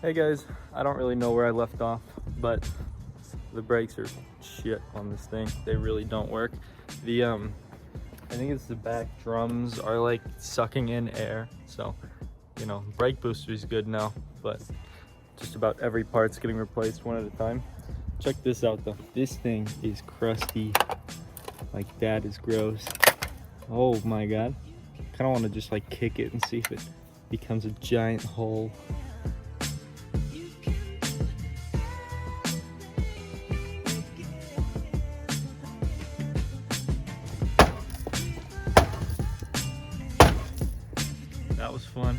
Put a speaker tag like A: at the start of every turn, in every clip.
A: Hey guys, I don't really know where I left off, but the brakes are shit on this thing. They really don't work. I think it's the back drums are like sucking in air. So, you know, brake booster is good now, but just about every part's getting replaced one at a time. Check this out though. This thing is crusty. Like that is gross. Oh my God. Kind of want to just like kick it and see if it becomes a giant hole. That was fun.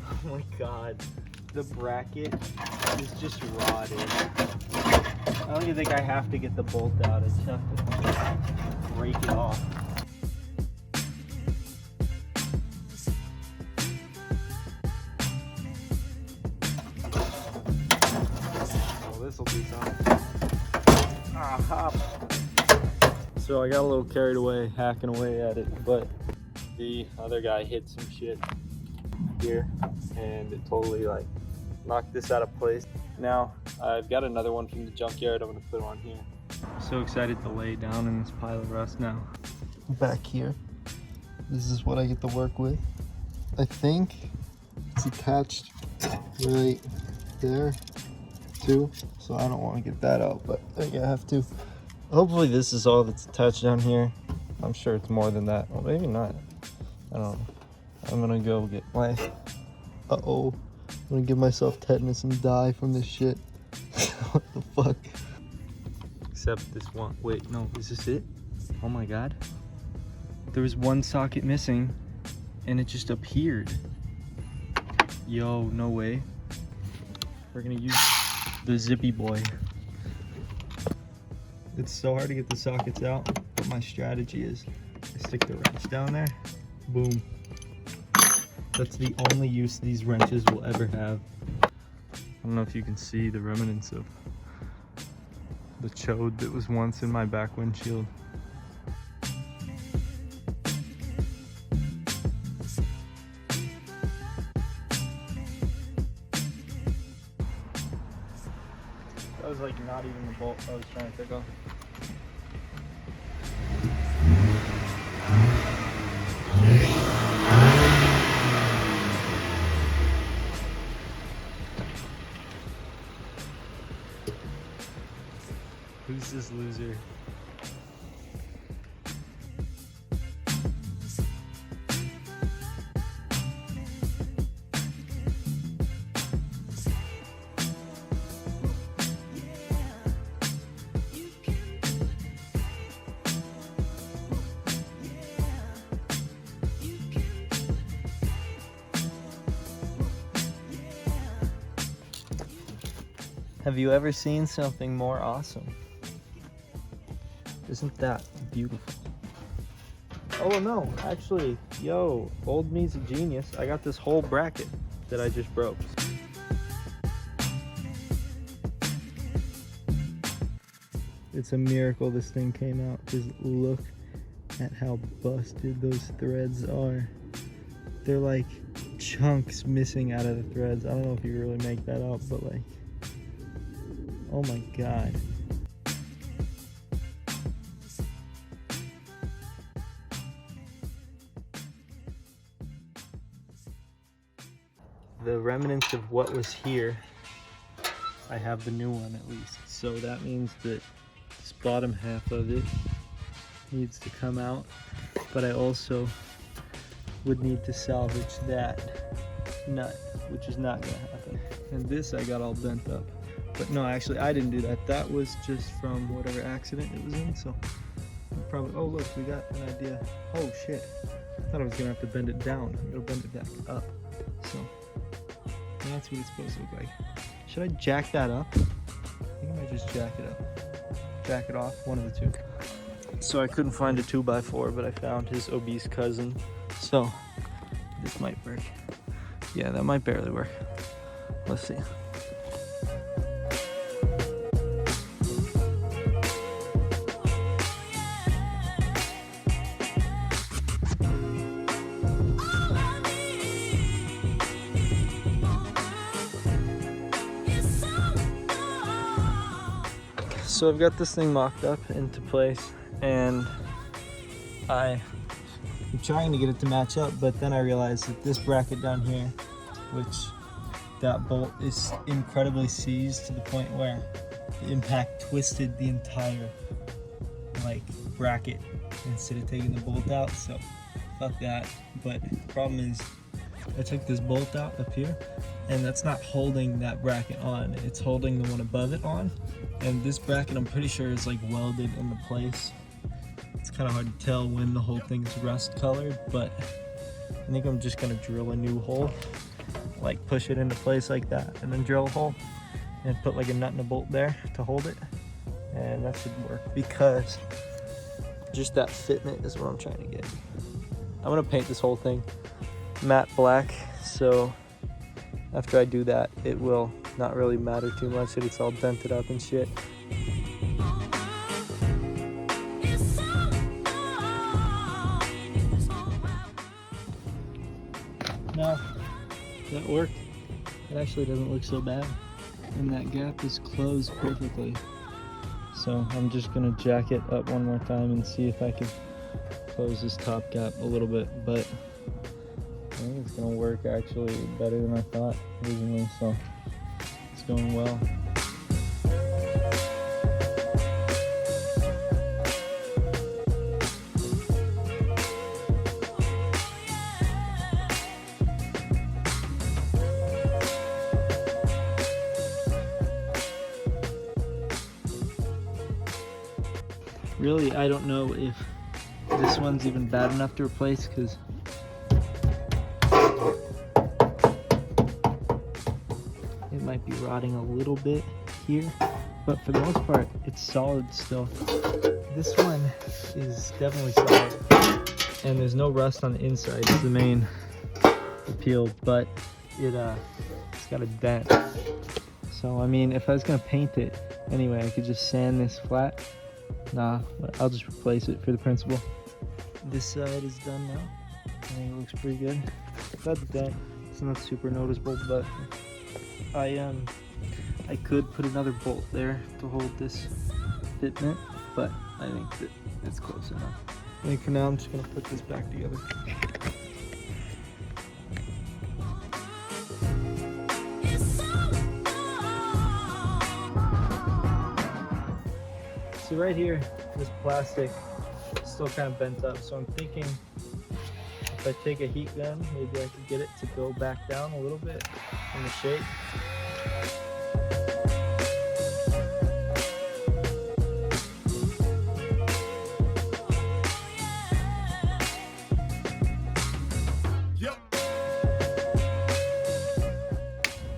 A: Oh my God, the bracket is just rotted. I don't even think I have to get the bolt out. I just have to break it off. This will do something. So I got a little carried away hacking away at it, but the other guy hit some shit here and it totally like knocked this out of place. Now I've got another one from the junkyard. I'm gonna put it on here. So excited to lay down in this pile of rust now. Back here, this is what I get to work with. I think it's attached right there too, so I don't want to get that out, but I think I have to. Hopefully this is all that's attached down here. I'm sure it's more than that. Well, maybe not. I don't know. I'm gonna go get my I'm gonna give myself tetanus and die from this shit. What the fuck? Except this one. Wait, no, is this it? Oh my God, there was one socket missing and it just appeared. Yo, no way. We're gonna use the zippy boy. It's so hard to get the sockets out, but my strategy is I stick the wrench down there, boom. That's the only use these wrenches will ever have. I don't know if you can see the remnants of the chode that was once in my back windshield. That was like not even the bolt I was trying to take off. Who's this loser? Have you ever seen something more awesome? Isn't that beautiful? Oh no, actually, yo, old me's a genius. I got this whole bracket that I just broke. It's a miracle this thing came out. Just look at how busted those threads are. They're like chunks missing out of the threads. I don't know if you really make that out, but like, oh my God. The remnants of what was here, I have the new one at least. So that means that this bottom half of it needs to come out, but I also would need to salvage that nut, which is not gonna happen. And this I got all bent up. But no, actually I didn't do that. That was just from whatever accident it was in, so probably, oh look, we got an idea. Oh shit, I thought I was gonna have to bend it down. I'm gonna bend it back up. So that's what it's supposed to look like. Should I jack that up? I think I might just jack it up. Jack it off, one of the two. So I couldn't find a 2x4, but I found his obese cousin. So this might work. Yeah, that might barely work. Let's see. So I've got this thing mocked up into place, and I'm trying to get it to match up, but then I realized that this bracket down here, which that bolt is incredibly seized to the point where the impact twisted the entire like bracket instead of taking the bolt out. So fuck that. But the problem is I took this bolt out up here, and that's not holding that bracket on, it's holding the one above it on. And this bracket, I'm pretty sure, is like welded into place. It's kind of hard to tell when the whole thing's rust colored, but I think I'm just gonna drill a new hole, like push it into place like that, and then drill a hole and put like a nut and a bolt there to hold it, and that should work, because just that fitment is what I'm trying to get. I'm gonna paint this whole thing matte black, so after I do that, it will not really matter too much that it's all dented up and shit. Now, that worked. It actually doesn't look so bad, and that gap is closed perfectly. So I'm just gonna jack it up one more time and see if I can close this top gap a little bit, but I think it's gonna work actually better than I thought originally, so it's going well. Really, I don't know if this one's even bad enough to replace, because it might be rotting a little bit here, but for the most part, it's solid still. This one is definitely solid, and there's no rust on the inside. It's the main appeal, but it's got a dent. So I mean, if I was gonna paint it anyway, I could just sand this flat. Nah, I'll just replace it for the principle. This side is done now. I think it looks pretty good. That dent, it's not super noticeable, but I could put another bolt there to hold this fitment, but I think that it's close enough. I think for now I'm just gonna put this back together. So right here, this plastic is still kind of bent up, so I'm thinking if I take a heat gun, maybe I could get it to go back down a little bit in the shape.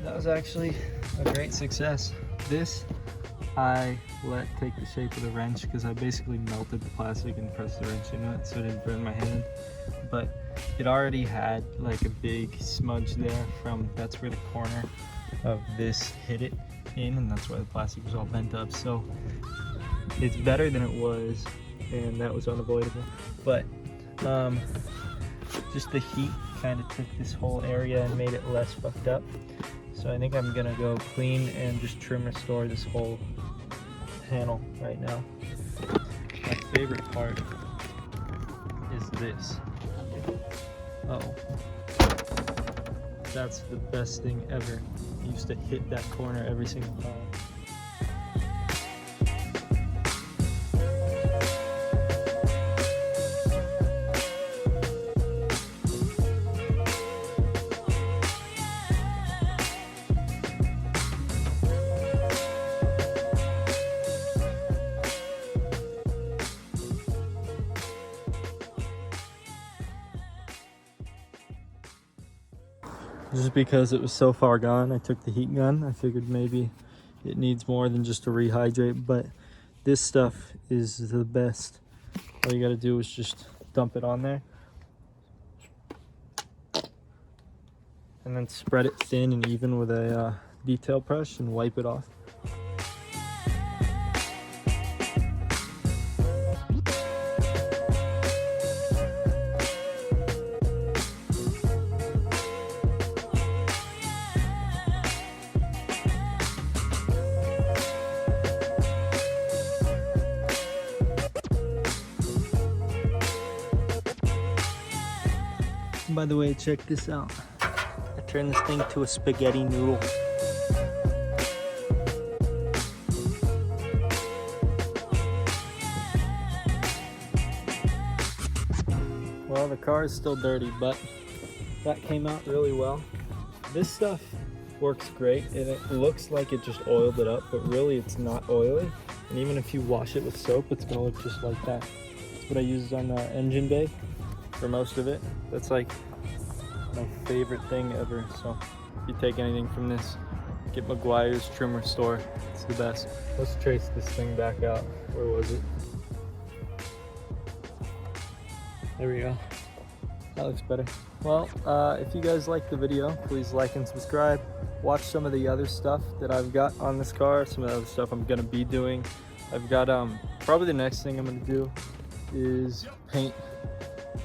A: That was actually a great success. This I let take the shape of the wrench because I basically melted the plastic and pressed the wrench into it so it didn't burn my hand. But it already had like a big smudge there from, that's where the corner of this hit it in, and that's why the plastic was all bent up. So it's better than it was, and that was unavoidable. But just the heat kind of took this whole area and made it less fucked up. So I think I'm gonna go clean and just trim restore this whole panel right now. My favorite part is this. Uh-oh. That's the best thing ever. I used to hit that corner every single time. Just because it was so far gone, I took the heat gun. I figured maybe it needs more than just to rehydrate, but this stuff is the best. All you gotta do is just dump it on there and then spread it thin and even with a detail brush and wipe it off. By the way, check this out. I turned this thing to a spaghetti noodle. Well, the car is still dirty, but that came out really well. This stuff works great, and it looks like it just oiled it up, but really it's not oily. And even if you wash it with soap, it's gonna look just like that. That's what I used on the engine bay for most of it. That's like my favorite thing ever. So if you take anything from this, get McGuire's Trim Restore. It's the best. Let's trace this thing back out. Where was it? There we go. That looks better. Well, if you guys like the video, please like and subscribe. Watch some of the other stuff that I've got on this car, some of the other stuff I'm gonna be doing. I've got, probably the next thing I'm gonna do is paint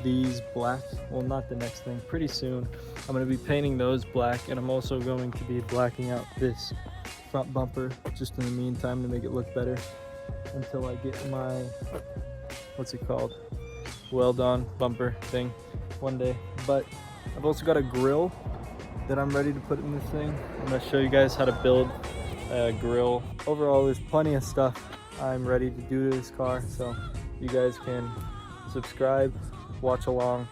A: these black. Well, not the next thing, pretty soon. I'm gonna be painting those black, and I'm also going to be blacking out this front bumper just in the meantime to make it look better until I get my, what's it called? Weld-on bumper thing one day. But I've also got a grill that I'm ready to put in this thing. I'm gonna show you guys how to build a grill. Overall, there's plenty of stuff I'm ready to do to this car, so you guys can subscribe, watch along,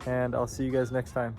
A: and I'll see you guys next time.